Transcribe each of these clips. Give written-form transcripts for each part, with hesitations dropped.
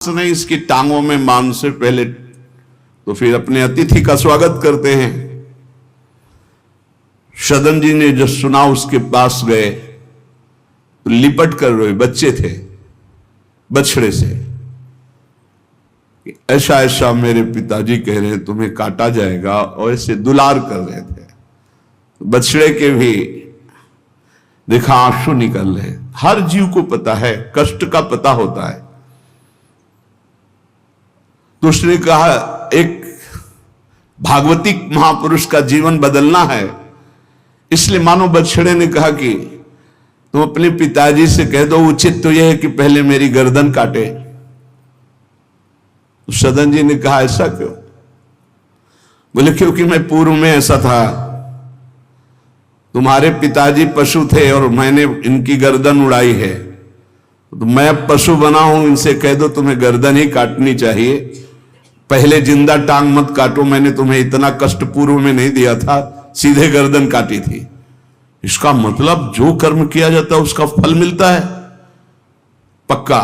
नहीं, इसकी टांगों में मान से पहले तो फिर अपने अतिथि का स्वागत करते हैं। सदन जी ने जब सुना उसके पास गए तो लिपट कर रोए। बच्चे थे, बछड़े से ऐसा ऐसा मेरे पिताजी कह रहे हैं तुम्हें काटा जाएगा, और ऐसे दुलार कर रहे थे। बछड़े के भी देखा आंसू निकल रहे। हर जीव को पता है, कष्ट का पता होता है। तो उसने कहा एक भागवतिक महापुरुष का जीवन बदलना है, इसलिए मानो बछड़े ने कहा कि तुम अपने पिताजी से कह दो उचित तो यह है कि पहले मेरी गर्दन काटे। तो सदन जी ने कहा ऐसा क्यों? बोले क्योंकि मैं पूर्व में ऐसा था, तुम्हारे पिताजी पशु थे और मैंने इनकी गर्दन उड़ाई है, तो मैं अब पशु बना हूं, इनसे कह दो तुम्हें गर्दन ही काटनी चाहिए, पहले जिंदा टांग मत काटो, मैंने तुम्हें इतना कष्ट पूर्व में नहीं दिया था, सीधे गर्दन काटी थी। इसका मतलब जो कर्म किया जाता है उसका फल मिलता है पक्का।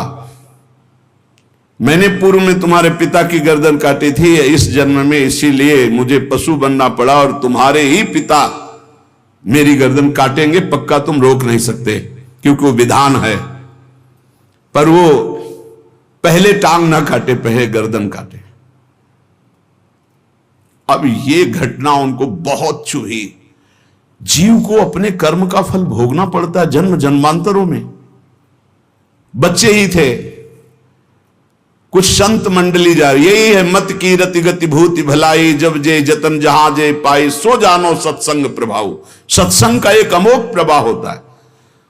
मैंने पूर्व में तुम्हारे पिता की गर्दन काटी थी इस जन्म में, इसीलिए मुझे पशु बनना पड़ा, और तुम्हारे ही पिता मेरी गर्दन काटेंगे पक्का, तुम रोक नहीं सकते क्योंकि वो विधान है। पर वो पहले टांग ना काटे, पहले गर्दन काटे। अब ये घटना उनको बहुत चुभी। जीव को अपने कर्म का फल भोगना पड़ता है जन्म जन्मांतरों में। बच्चे ही थे, कुछ संत मंडली जा रही, यही है मत की रति गति भूति भलाई, जब जे जतन जहां जे पाई, सो जानो सत्संग प्रभाव। सत्संग का एक अमोघ प्रभाव होता है।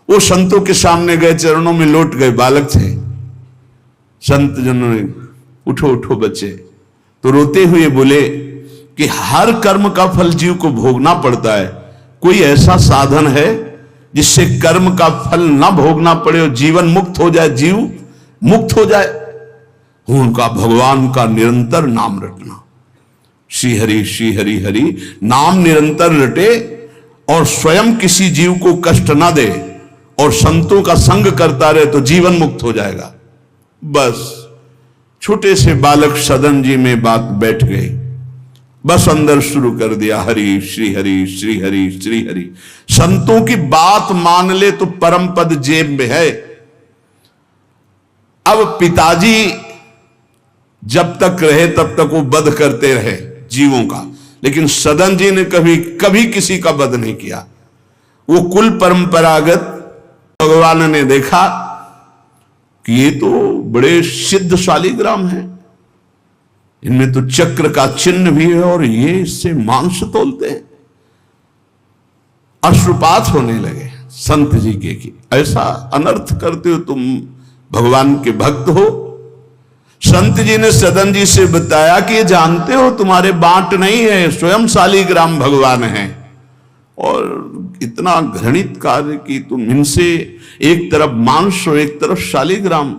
वो संतों के सामने गए, चरणों में लौट गए, बालक थे। संत जनों ने उठो उठो बच्चे, तो रोते हुए बोले कि हर कर्म का फल जीव को भोगना पड़ता है, कोई ऐसा साधन है जिससे कर्म का फल ना भोगना पड़े और जीवन मुक्त हो जाए, जीव मुक्त हो जाए? उनका भगवान का निरंतर नाम रटना। श्री हरि हरि नाम निरंतर रटे और स्वयं किसी जीव को कष्ट ना दे और संतों का संग करता रहे तो जीवन मुक्त हो जाएगा। बस छोटे से बालक सदन जी में बात बैठ गई, बस अंदर शुरू कर दिया हरि श्री हरि श्री हरि श्री हरि। संतों की बात मान ले तो परम पद जेब में है। अब पिताजी जब तक रहे तब तक वो वध करते रहे जीवों का, लेकिन सदन जी ने कभी किसी का वध नहीं किया। वो कुल परंपरागत भगवान ने देखा कि ये तो बड़े सिद्ध शालिग्राम हैं, इनमें तो चक्र का चिन्ह भी है और ये इससे मांस तोलते हैं। अश्रुपात होने लगे संत जी के कि ऐसा अनर्थ करते हो, तुम भगवान के भक्त हो। संत जी ने सदन जी से बताया कि ये जानते हो तुम्हारे बांट नहीं है, स्वयं शालिग्राम भगवान है, और इतना घृणित कार्य कि तुम इनसे एक तरफ मांस और एक तरफ शालिग्राम।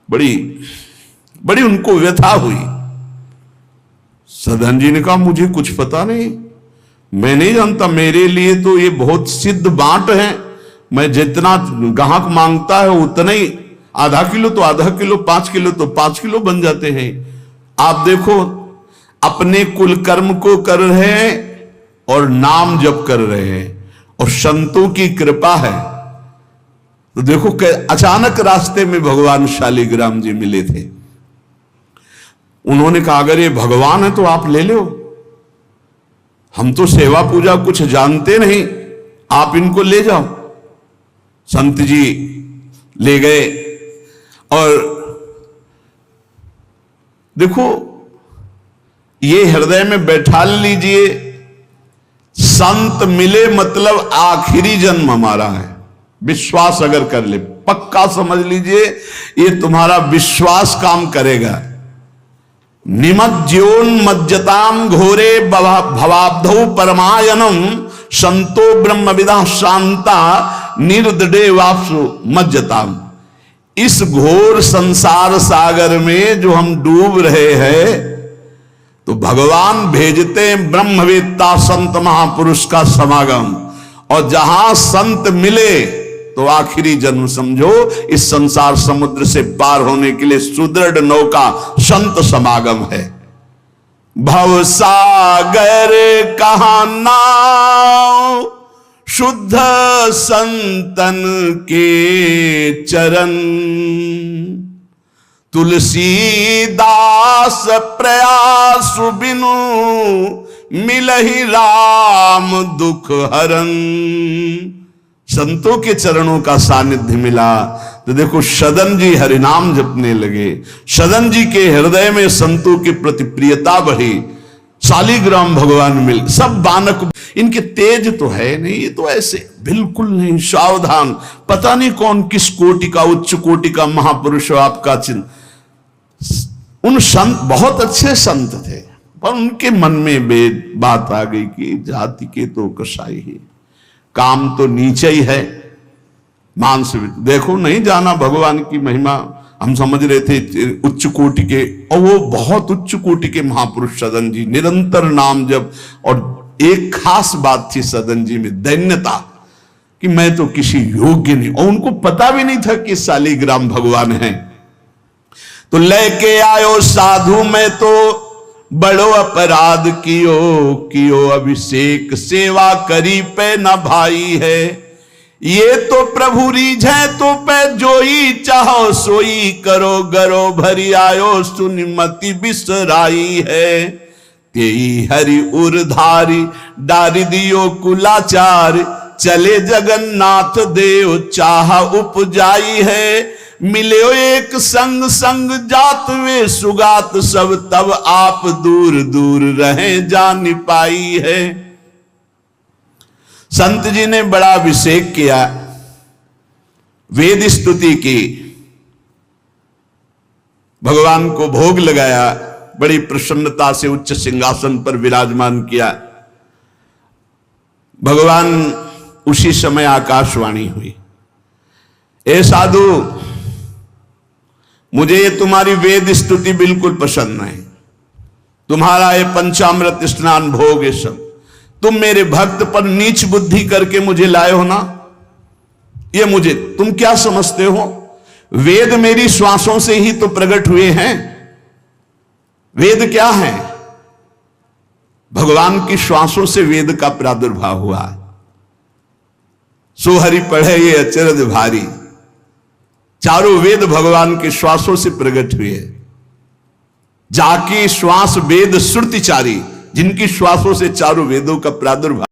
बड़ी उनको व्यथा हुई। सदन जी ने कहा मुझे कुछ पता नहीं, मैं नहीं जानता, मेरे लिए तो ये बहुत सिद्ध बांट है, मैं जितना ग्राहक मांगता है उतना ही, आधा किलो तो आधा किलो, 5 किलो तो 5 किलो बन जाते हैं। आप देखो अपने कुल कर्म को कर रहे हैं और नाम जप कर रहे हैं, और संतों की कृपा है। तो देखो अचानक रास्ते में भगवान शालिग्राम जी मिले थे। उन्होंने कहा अगर ये भगवान है तो आप ले लो, हम तो सेवा पूजा कुछ जानते नहीं, आप इनको ले जाओ। संत जी ले गए, और देखो ये हृदय में बैठा लीजिए, संत मिले मतलब आखिरी जन्म हमारा है। विश्वास अगर कर ले, पक्का समझ लीजिए ये तुम्हारा विश्वास काम करेगा। निमज्जोन्मज्जताम घोरे भवाब्धौ परमायनम, संतो ब्रह्मविदा शांता निर्दडे वापसु मज्जताम। इस घोर संसार सागर में जो हम डूब रहे हैं, तो भगवान भेजते हैं ब्रह्मवेत्ता संत महापुरुष का समागम, और जहां संत मिले तो आखिरी जन्म समझो इस संसार समुद्र से पार होने के लिए सुदृढ़ नौका संत समागम है। भव सागर कहाँ नाव, शुद्ध संतन के चरण, तुलसीदास प्रयास बिनु मिलहि राम दुख हरन। संतों के चरणों का सानिध्य मिला तो देखो सदन जी हरिनाम जपने लगे, सदन जी के हृदय में संतों के प्रति प्रियता बढ़ी, शालिग्राम भगवान मिल। सब बानक इनके तेज तो है नहीं, ये तो ऐसे बिल्कुल नहीं, सावधान, पता नहीं कौन किस कोटि का, उच्च कोटि का महापुरुष हो आपका चिन्ह। उन संत बहुत अच्छे संत थे, पर उनके मन में बात आ गई कि जाति के तो कसाई ही, काम तो नीचे ही है, मांस। देखो नहीं जाना भगवान की महिमा, हम समझ रहे थे उच्च कोटि के, और वो बहुत उच्च कोटि के महापुरुष सदन जी, निरंतर नाम जप। और एक खास बात थी सदन जी में, दैन्यता, कि मैं तो किसी योग्य नहीं, और उनको पता भी नहीं था कि शालिग्राम भगवान है। तो लेके आयो साधु, मैं तो बड़ो अपराध कियो अभिषेक, सेवा करी पे न भाई है। ये तो प्रभु रीझे तो पे जोई, चाहो सोई करो गरो भरी आयो, सुनिमति बिसराई है। तेई हरि उरधारी डारी दियो कुलाचार, चले जगन्नाथ देव चाह उपजाई है। मिले एक संग संग जात वे सुगात, सब तब आप दूर दूर रहे जान पाई है। संत जी ने बड़ा अभिषेक किया, वेद स्तुति की, भगवान को भोग लगाया, बड़ी प्रसन्नता से उच्च सिंहासन पर विराजमान किया। भगवान उसी समय आकाशवाणी हुई, ए साधु, मुझे ये तुम्हारी वेद स्तुति बिल्कुल पसंद नहीं, तुम्हारा ये पंचामृत स्नान भोग, ये सब तुम मेरे भक्त पर नीच बुद्धि करके मुझे लाए हो ना। ये मुझे तुम क्या समझते हो, वेद मेरी श्वासों से ही तो प्रकट हुए हैं। वेद क्या है, भगवान की श्वासों से वेद का प्रादुर्भाव हुआ है। सो हरि पढ़े ये अचरज भारी, चारों वेद भगवान के श्वासों से प्रकट हुए। जाकी श्वास वेद श्रुतिचारी, जिनकी श्वासों से चारों वेदों का प्रादुर्भाव